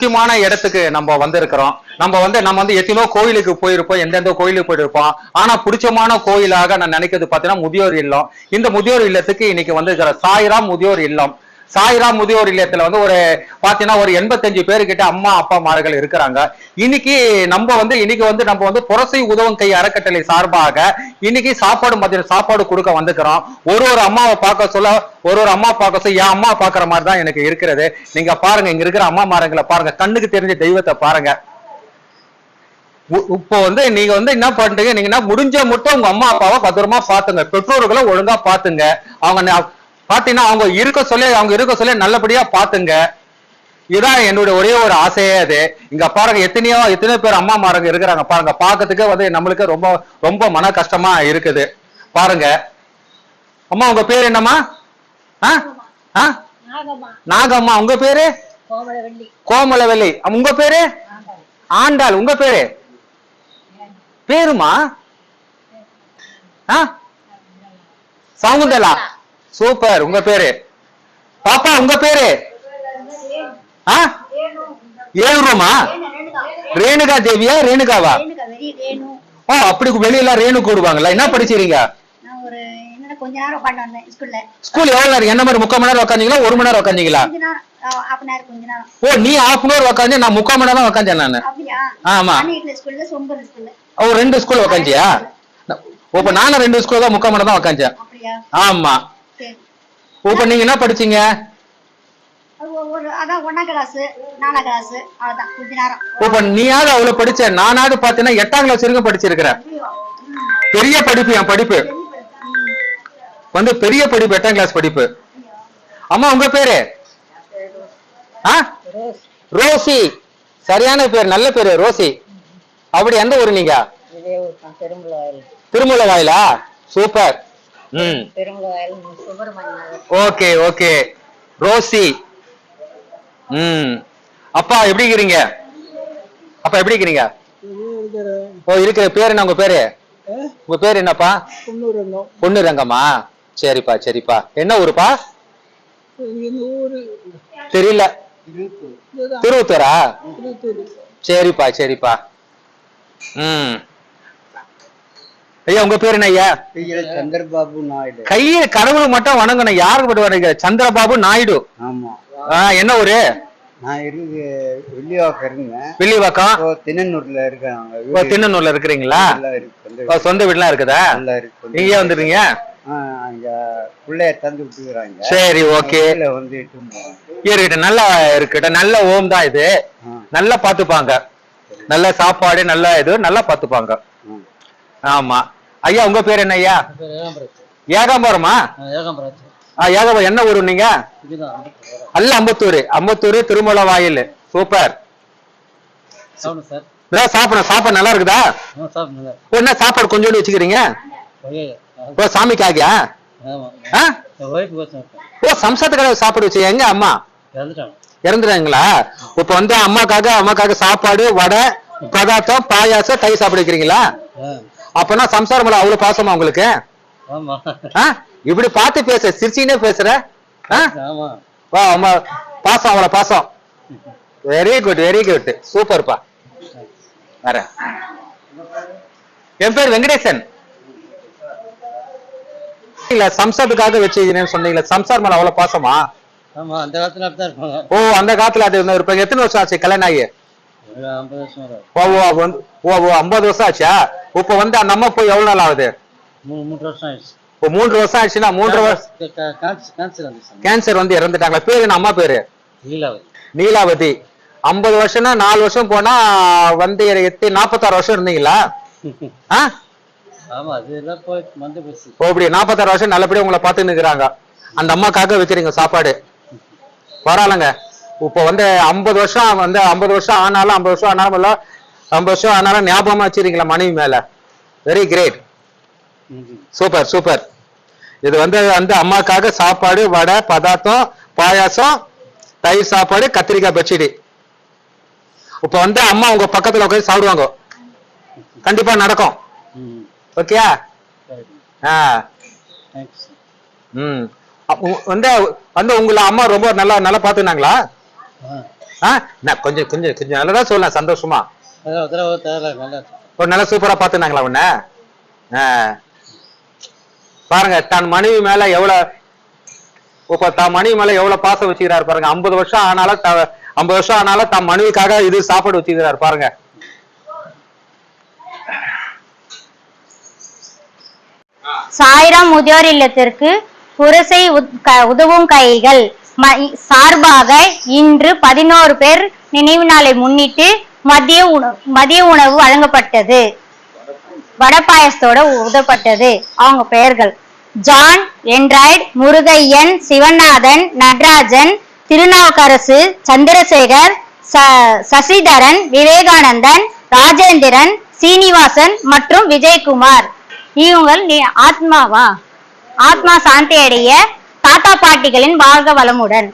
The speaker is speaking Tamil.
முக்கியமான இடத்துக்கு நம்ம வந்திருக்கிறோம். நம்ம வந்து எத்தனோ கோயிலுக்கு போயிருப்போம், எந்தெந்த கோயிலுக்கு போயிருப்போம். ஆனா பிடிச்சமான கோயிலாக நான் நினைக்கிறது பாத்தீங்கன்னா முதியோர் இல்லம். இந்த முதியோர் இல்லத்துக்கு இன்னைக்கு வந்து சாய்ராம் முதியோர் இல்லம். சாய்ராம் முதியோர் இல்லத்துல வந்து ஒரு பாத்தீங்கன்னா ஒரு 85 பேருக்கிட்ட அம்மா அப்பாமார்கள் இருக்கிறாங்க. இன்னைக்கு வந்து நம்ம வந்து புரசை உதவும் கை அறக்கட்டளை சார்பாக இன்னைக்கு மதியம் சாப்பாடு கொடுக்க வந்துக்கிறோம். ஒரு அம்மாவை பார்க்க சொல்ல அம்மா பார்க்க சொல்ல என் அம்மா பாக்குற மாதிரி தான் எனக்கு இருக்கிறது. நீங்க பாருங்க, இங்க இருக்கிற அம்மாமார்களை பாருங்க, கண்ணுக்கு தெரிஞ்ச தெய்வத்தை பாருங்க. இப்போ வந்து நீங்க வந்து என்ன பண்றீங்க, நீங்க முடிஞ்ச மட்டும் உங்க அம்மா அப்பாவை பத்திரமா பாத்துங்க, பெற்றோர்களை ஒழுங்கா பாத்துங்க. அவங்க பாத்தீங்கன்னா அவங்க இருக்க சொல்லி நல்லபடியா பாத்துங்க. இதுதான் என்னுடைய ஒரே ஒரு ஆசையே. அது இங்க பாருங்க, எத்தனையோ பேர் அம்மாமாரங்க இருக்கிறாங்க பாருங்க. பாக்கிறதுக்கு வந்து நம்மளுக்கு ரொம்ப ரொம்ப மன கஷ்டமா இருக்குது பாருங்க. அம்மா உங்க பேரு என்னம்மா? நாகம்மா. உங்க பேரு? கோமலவல்லி. உங்க பேரு? ஆண்டாள். உங்க பேரு? பேருமா? சவுந்தலா. சூப்பர். உங்க பேரு? பாப்பா உங்க பேரு? ஏழுமா? ரேணுகா தேவியா? ரேணுகாவா? ஓ, அப்படி வெளியில ரேணு கூடுவாங்களா? என்ன படிச்சிருங்க? ஸ்கூல் எவ்வளவு நேரம்? என்ன மாதிரி 3/4 மணி நேரம் உட்காந்தீங்களா, 1 மணி நேரம் உட்காந்தீங்களா? ஓ, நீ 1/2 மணி நேரம் உட்காந்து, நான் 3/4 மணி நேரம் உட்காந்தேன் நானு. ஆமா. ஓ, 2 ஸ்கூல் உட்காந்தியா? இப்ப நானும் 2 ஸ்கூல் தான் 3/4 மணி நேரம் தான் உட்காந்தேன். ஆமா. இப்ப நீங்க என்ன படிச்சீங்க? இப்ப நீயாவது அவ்வளவு படிச்ச, நானாவது பாத்தீங்கன்னா 8ஆம் கிளாஸ் வரைக்கும் படிச்சிருக்கிறேன். பெரிய படிப்பு, என் படிப்பு வந்து பெரிய படிப்பு, 8ஆம் கிளாஸ் படிப்பு. அம்மா உங்க பேரு? ரோசி. சரியான பேர், நல்ல பேரு ரோசி. அப்படி எந்த ஊரு நீங்க? திருமூல வாயிலா? சூப்பர். Okay okay Rosy. அப்பா எப்படி இருக்கிறீங்க? அப்பா எப்படி இருக்கிறீங்க? ஓ, இருக்கிற பேரு என்ன? உங்க பேரு? உங்க பேரு என்னப்பா? பொண்ணு ரங்கம்மா. சரிப்பா சரிப்பா. என்ன ஊருப்பா? தெரியல. திருவத்தூரா? சரிப்பா சரிப்பா. ஐயா உங்க பேரு என்ன ஐயா? சந்திரபாபு நாயுடு. கையில கடவுள் மட்டும் வணங்கணும். யாருக்கு மட்டும் வணங்க? சந்திரபாபு நாயுடு. ஆமா. என்ன ஊரு? நான் இருக்கு வில்லிவாக்கம் இருக்கேன். வில்லிவாக்கம். திண்ணனூர்ல இருக்காங்க. திண்ணனூர்ல இருக்கிறீங்களா? சொந்த வீடுலாம் இருக்குதா? நீங்க வந்துடுறீங்க? அங்க பிள்ளைய தந்து விட்டுக்கிறாங்க. சரி ஓகே. இருக்கட்டும், நல்லா இருக்கட்டும். நல்ல ஓம் தான் இது. நல்லா பாத்துப்பாங்க. நல்ல சாப்பாடு, நல்ல இது நல்லா பாத்துப்பாங்க. ஆமா. ஐயா உங்க பேர் என்ன ஐயா? ஏகாம்பரமா? ஏகாம்பரம். என்ன ஊரு நீங்க? அல்ல அம்பத்தூர் திருமூல வாயில். சூப்பர். சாப்பாடு நல்லா இருக்குதா? என்ன சாப்பாடு கொஞ்சோண்டு வச்சுக்கிறீங்க? சாமிக்காகியா? ஓ, சம்சாரத்துக்காக சாப்பாடு வச்சு. எங்க அம்மா இறந்துட்டாங்களா? இப்ப வந்து அம்மாக்காக சாப்பாடு, வடை, பதார்த்தம், பாயாசம், தயிர் சாப்பிட வைக்கிறீங்களா? அப்பனா சம்சாரம் அவ்வளவு பாசமா உங்களுக்கு? இப்படி பார்த்து பேச, சிரிச்சினே பேசுற. பாசம், அவ்வளவு பாசம். Very good very good. சூப்பர்ப்பா. வர. என் பேர் வெங்கடேசன். சம்சாரத்துக்காக வச்சுக்கிறேன்னு சொன்னீங்களா? சம்சார் மேல அவ்வளவு பாசமா? ஓ, அந்த காலத்துல அது இருப்பாங்க. எத்தனை வருஷம் ஆச்சு கல்யாணம் ஆகி? 50 வருஷம் ஆச்சா? இப்ப வந்து அந்த அம்மா போய் எவ்வளவு நாள் ஆகுது? 3 வருஷம் ஆயிடுச்சு. 3 வருஷம் ஆயிடுச்சுன்னா 3 வருஷம் கேன்சர் வந்து இறந்துட்டாங்களா? பேரு என்ன அம்மா பேரு? நீலாவதி. 50 வருஷம்னா 4 வருஷம் போனா வந்து 46 வருஷம் இருந்தீங்களா? அப்படி 46 வருஷம் நல்லபடியா உங்களை பாத்துன்னு இருக்கிறாங்க. அந்த அம்மாக்காக வச்சிருங்க சாப்பாடு. பரவாயில்லங்க. இப்ப வந்து 50 வருஷம் ஆனாலும் 50 வருஷம் ஆனாலும் ஞாபகமா வச்சிருக்கீங்களா மனைவி மேல? Very great. Super super. இது வந்து அம்மாக்காக சாப்பாடு, வடை, பதார்த்தம், பாயாசம், தயிர் சாப்பாடு, கத்திரிக்காய் பச்சடி. இப்ப வந்து அம்மா உங்க பக்கத்துல உட்காந்து சாப்பிடுவாங்க. கண்டிப்பா நடக்கும். ஓகேயா? வந்து உங்களை அம்மா ரொம்ப நல்லா பாத்துனாங்களா? நான் கொஞ்சம் கொஞ்சம் கொஞ்சம் நல்லதா சொல்லலாம் சந்தோஷமா. ஒரு நல்ல சூப்பரா பாத்துனாங்களா உன்ன? பாருங்க தன் மனைவி மேல தன் மனைவி மேல எவ்வளவு பாசம் வச்சுக்கிறாரு பாருங்க. 50 வருஷம் ஆனாலும் 50 வருஷம் ஆனாலும் தன் மனைவிக்காக இது சாப்பாடு வச்சுக்கிறாரு பாருங்க. சாய்ராம் முதியோர் இல்லத்திற்கு புரசை உதவும் கைகள் சார்பாக இன்று 11 பேர் நினைவு நாளை முன்னிட்டு மதிய உணவு வழங்கப்பட்டது. வடபாயசத்தோட உதவப்பட்டது. அவங்க பெயர்கள் ஜான், என்ட்ராய்டு, முருகையன், சிவநாதன், நடராஜன், திருநாவுக்கரசு, சந்திரசேகர், சசிதரன், விவேகானந்தன், ராஜேந்திரன், சீனிவாசன் மற்றும் விஜயகுமார். இவங்கள் ஆத்மா சாந்தி அடைய தாத்தா பாட்டிகளின் வாழ்க வளமுடன்.